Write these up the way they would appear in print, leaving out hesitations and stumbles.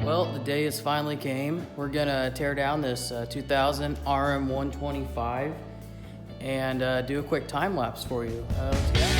Well, the day has finally came. We're gonna tear down this 2000 RM125 and do a quick time lapse for you. Let's get out.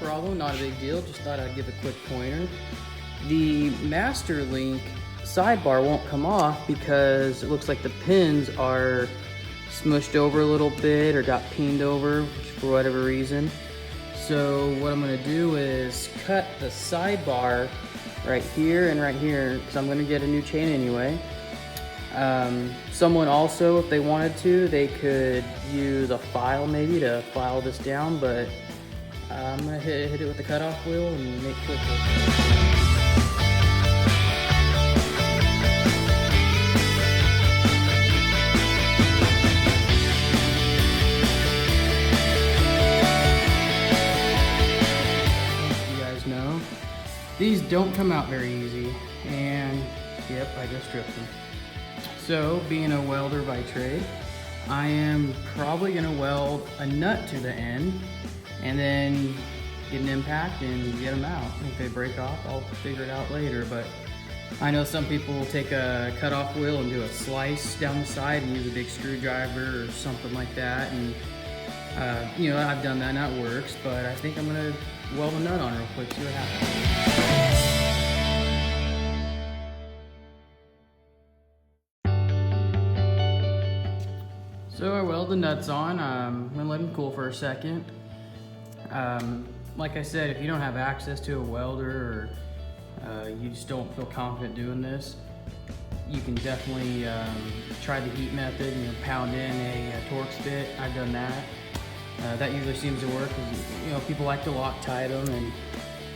Problem, not a big deal, just thought I'd give a quick pointer. The master link sidebar won't come off because it looks like the pins are smushed over a little bit or got peened over for whatever reason. So what I'm going to do is cut the sidebar right here and right here because I'm going to get a new chain anyway. Someone also, if they wanted to, they could use a file maybe to file this down, but I'm gonna hit it with the cutoff wheel and make quick work. You guys know, these don't come out very easy, and yep, I just stripped them. So, being a welder by trade, I am probably gonna weld a nut to the end and then get an impact and get them out. If they break off, I'll figure it out later, but I know some people will take a cutoff wheel and do a slice down the side and use a big screwdriver or something like that, and you know, I've done that and that works, but I think I'm gonna weld a nut on real quick, see what happens. So I weld the nuts on. I'm gonna let them cool for a second. Like I said, if you don't have access to a welder or you just don't feel confident doing this, you can definitely try the heat method and pound in a Torx bit. I've done that. That usually seems to work. You know, people like to Loctite them and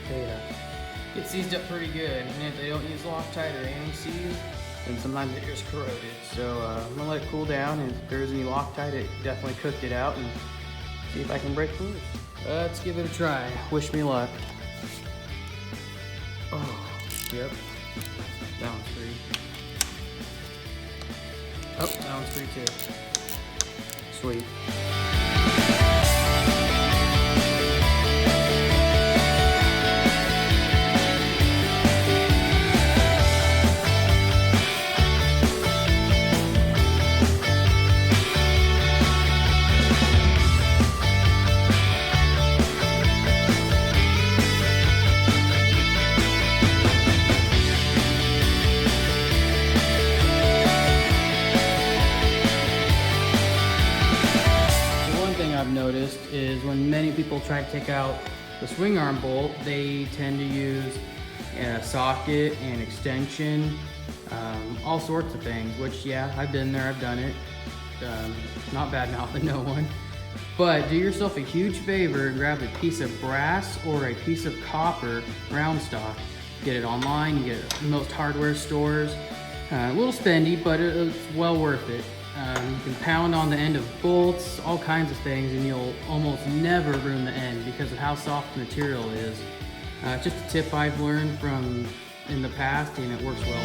they get seized up pretty good. And if they don't use Loctite or anti-seize, then sometimes it gets corroded. So I'm gonna let it cool down, and if there's any Loctite, it definitely cooked it out, and see if I can break loose. Let's give it a try. Wish me luck. Oh, yep. That one's free. Oh, that one's free too. Sweet. I've noticed is when many people try to take out the swing arm bolt, they tend to use a socket and extension, all sorts of things, which yeah, I've been there, I've done it. Not bad mouthing no one. But do yourself a huge favor and grab a piece of brass or a piece of copper round stock. Get it online, you get it at most hardware stores. A little spendy, but it's well worth it. You can pound on the end of bolts, all kinds of things, and you'll almost never ruin the end because of how soft the material is. It's just a tip I've learned from in the past, and it works well.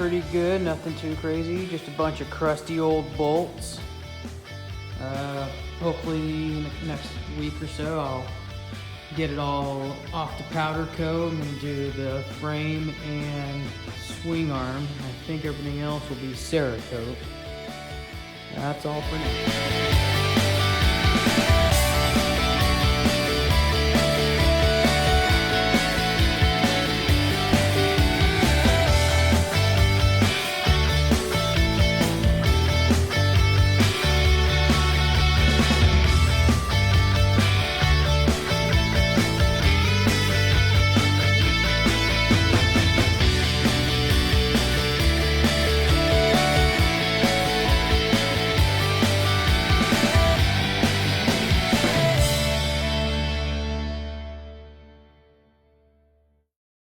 pretty good, nothing too crazy, just a bunch of crusty old bolts. Hopefully in the next week or so I'll get it all off the powder coat and then do the frame and swing arm. I think everything else will be Cerakote. That's all for now.